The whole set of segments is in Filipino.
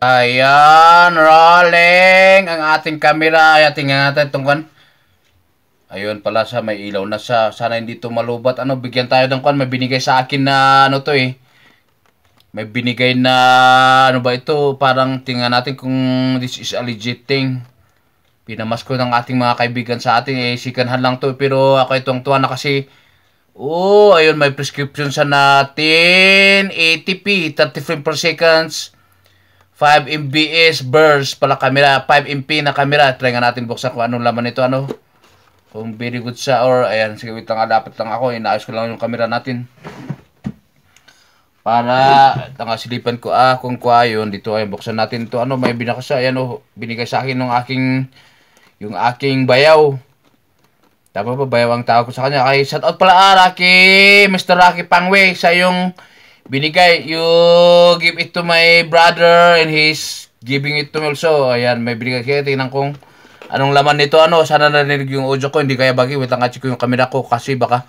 Ayan, rolling ang ating camera. Ayan, tingnan natin itong kan. Ayun pala siya, may ilaw na siya. Sana hindi ito malubat. Ano, bigyan tayo ng kan. May binigay sa akin na ano to eh. May binigay na ano ba ito? Parang tingnan natin kung this is a legit thing. Pinamas ko ng ating mga kaibigan sa atin eh. Sikanhan lang to. Pero ako itong tuwa na kasi. Oh, ayun, may prescription sa natin. 80p, 30 frames per seconds. 5 mbs burst pala camera, 5 MP na camera. Try nga natin buksan kung anong laman nito, ano. Kung very good siya or ayan, sige wait lang, dapat lang ako, inaayos ko lang yung camera natin. Para silipan ko kung kuha yun dito ay buksan natin to. Ano, may binaka siya, ayan oh, binigay sa akin ng yung aking bayaw. Tama ba bayaw ang tawag ko sa kanya? Kay shout out pala Rocky, Mr. Rocky Pangwe sa yung binigay, you give it to my brother and he's giving it to me also. Ayan, may binigay kaya. Tingnan kong anong laman nito. Ano, sana narinig yung audio ko. Hindi kaya bagi. Wait lang, check ko yung camera ko kasi baka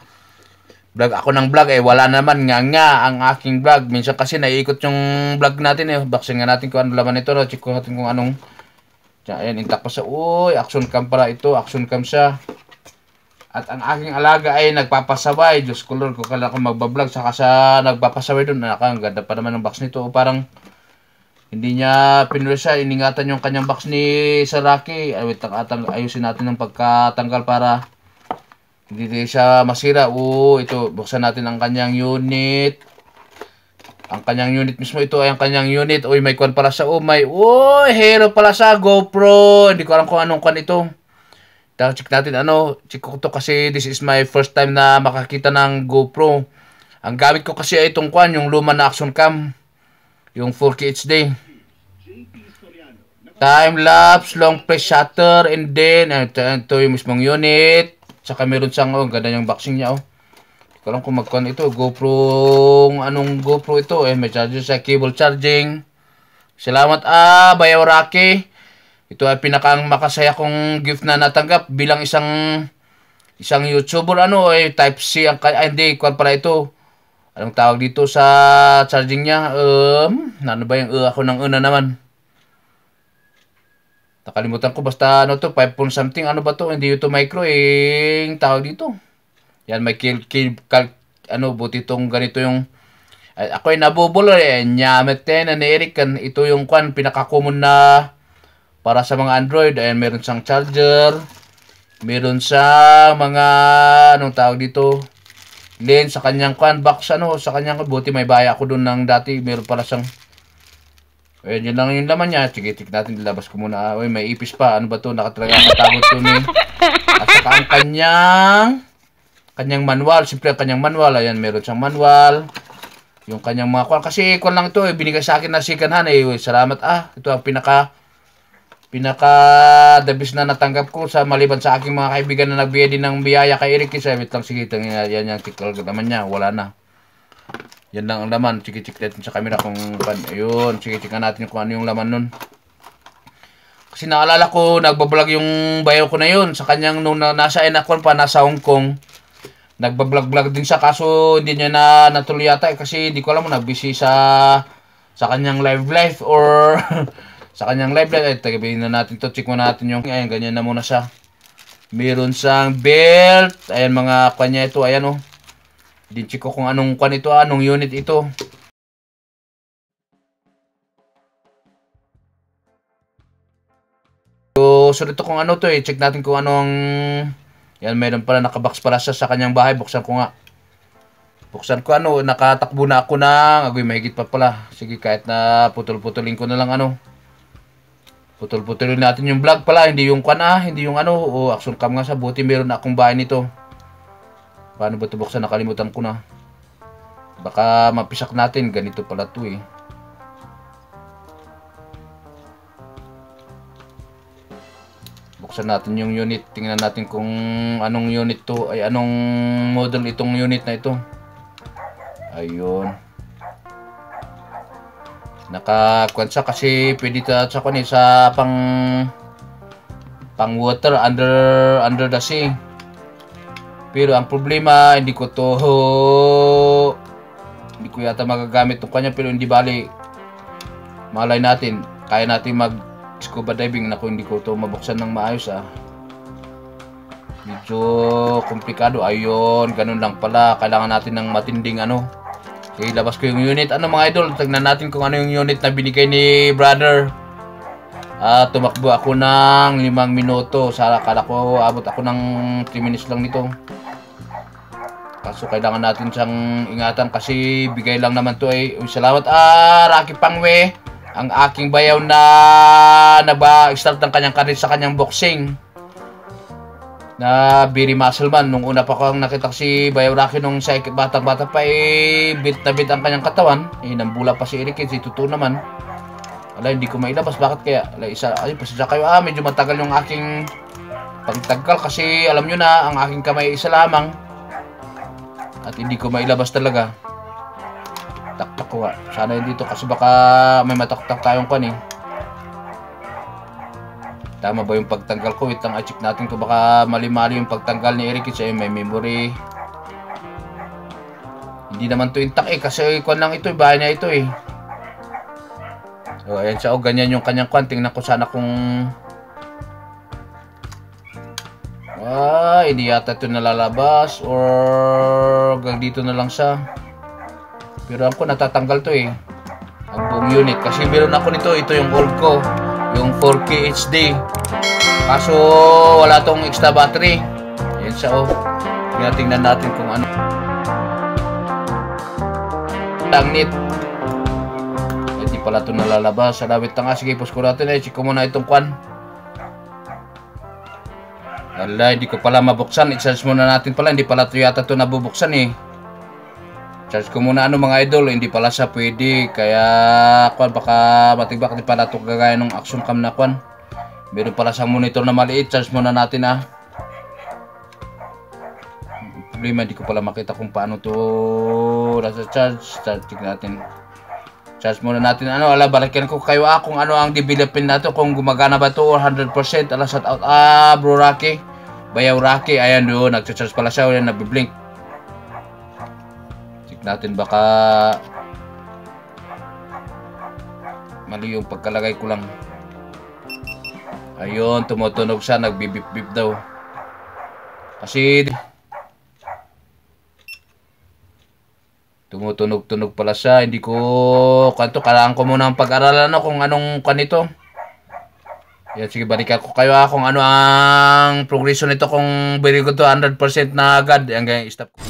vlog ako ng vlog. Eh, wala naman nga ang aking vlog. Minsan kasi naiikot yung vlog natin. Eh. Baksin nga natin kung anong laman nito. No? Check ko natin kung anong. Ayan, intact pa siya. Uy, action cam pala ito. Action cam siya. At ang aking alaga ay nagpapasaway. Diyos ko Lord, kung kala ko magbablog, saka siya nagpapasaway doon. Ang ganda pa naman ng box nito. Parang hindi niya pinulit siya. Iningatan yung kanyang box ni Saraki. Ayusin natin ng pagkatanggal para hindi siya masira. Ito, buksan natin ang kanyang unit. Ang kanyang unit mismo. Ito ay ang kanyang unit. Uy, may kwan pala siya. Hero pala siya. GoPro. Hindi ko alam kung anong kwan ito. Check natin check ko to kasi this is my first time na makakita ng GoPro. Ang gamit ko kasi ay itong kwan, yung luma na action cam. Yung 4K HD. Time lapse, long press shutter, and then, ito yung mismong unit. Tsaka meron siyang, ganda yung boxing niya, Hindi ko alam kung magkwan ito, GoPro, anong GoPro ito, may charger sa cable charging. Salamat, Bayaw Rocky. Ito ay pinakang makasaya kong gift na natanggap bilang isang YouTuber type C ang hindi kwan pala ito. Anong tawag dito sa charging niya? Ano ba yung ako ng una naman? Nakalimutan ko basta to 5 point something ba to? Hindi ito micro tawag dito. Yan may buti tong ganito yung ako ay nabubulo nyamete na ni Eric ito yung kwan pinaka-common na para sa mga Android. Ayan, meron siyang charger. Meron siyang mga, anong tawag dito, lens sa kanyang box, sa kanyang, buti may baya ako doon ng dati. Meron pala siyang, ayan, yun lang yung laman niya. Sige, check natin, labas ko muna. Uy, may ipis pa. Ano ba to? Nakatagot to ni. At saka ang kanyang manual. Siyempre, ang kanyang manual. Ayan, meron siyang manual. Yung kanyang mga kwan. Kasi kwan lang ito, binigay sa akin na second hand. Salamat, ito ang pinaka-dabis na natanggap ko sa maliban sa aking mga kaibigan na nagbigay din ng biyaya kay Eric. Wait lang, sige, yan yung tikal naman niya, wala na. Yan lang ang laman. Sige, check natin sa camera kung ayun, sige, check natin kung ano yung laman nun. Kasi naalala ko, nagbablog yung bayaw ko na yun sa kanyang nung nasa Enacon pa, nasa Hong Kong. Nagbablog din siya kaso hindi niya na natuloy yata kasi hindi ko alam mo, nagbisi sa kanyang live or sa kanyang live. Tagabihin na natin to. Check mo natin yung, ayan, ganyan na muna siya. Meron siyang belt. Ayan, mga kanya ito. Ayan, Din-check ko kung anong kwan ito, anong unit ito. So dito kung ano to check natin kung anong, yan, meron pala, nakabox pala siya sa kanyang bahay. Buksan ko nga. Buksan ko nakatakbo na ako agoy, mahigit pa pala. Sige, kahit na putol-putulin ko na lang Putol-putulin natin yung vlog pala, hindi yung hindi yung action cam nga sa buti meron na akong bahay nito. Paano ba ito buksan? Nakalimutan ko na. Baka mapisak natin, ganito pala ito Buksan natin yung unit, tingnan natin kung anong unit to, ay anong model itong unit na ito. Ayun. Nakakuan siya kasi pwede sa pang water under the sea. Pero ang problema, hindi ko yata magagamit itong kanya, pero hindi bali. Malay natin, kaya natin mag scuba diving. Naku, hindi ko to mabuksan ng maayos Medyo komplikado. Ayun, ganun lang pala. Kailangan natin ng matinding Okay, labas ko yung unit. Mga idol, tignan natin kung ano yung unit na binigay ni brother. Tumakbo ako ng 5 minuto. Kala ko abot ako ng 3 minutes lang nito. Kaso kailangan natin siyang ingatan kasi bigay lang naman to salamat Rocky Pangwe, ang aking bayaw na nag-start ng kanyang karir sa kanyang boxing na very muscle man. Nung una pa ko nakita si Bayaw Rocky nung sa bata-bata pa bit na bit ang kanyang katawan. Nambula pa si Eric Kids, totoo naman. Hindi ko mailabas. Bakit kaya? Pasensya kayo medyo matagal yung aking pagtagkal kasi alam nyo na, ang aking kamay isa lamang. At hindi ko mailabas talaga. Taktak ko sana yun dito kasi baka may mataktak tayong Tama ba yung pagtanggal ko? Wait lang, i-check natin ko baka mali-mali yung pagtanggal ni Eric. May memory. Hindi naman to intact kasi kwan lang ito, bahay na ito So ayan siya, ganyan yung kanyang kwan. Tingnan ko sana kung hindi yata ito nalalabas or hanggang dito na lang siya. Pero ako natatanggal to ang buong unit kasi meron ako nito. Ito yung old ko, yung 4K HD. Kaso wala tong extra battery. Yan siya tingnan natin kung ano. Tangnit. Hindi pala ito nalalabas. Salawit na nga. Sige, post ko natin check ko muna itong kwan. Hindi ko pala mabuksan. I-charge muna natin pala. Hindi pala ito yata ito nabubuksan Charge ko muna mga idol. Hindi pala siya pwede. Kaya kwan, baka matibak di pala ito kagaya ng action cam na kwan. Meron pala siyang monitor na maliit. Charge muna natin Problema, hindi ko pala makita kung paano to nasa charge. Tignan natin. Charge muna natin. Balikan ko kayo kung ano ang development na to. Kung gumagana ba to or 100%. Shout out bro Rocky. Bayaw Rocky. Ayan doon. Nagcha-charge pala siya. Ayan, nabiblink. Check natin baka mali yung pagkalagay ko lang. Ayun, tumutunog siya. Nagbibip-bip daw. Kasi tumutunog-tunog pala siya. Hindi ko kailangan ko muna ang pag-aralan kung anong kanito. Yan, sige, balikan ko kayo kung ano ang progression nito. Kung very good to 100% na agad. Yan, ganyan, stop ko.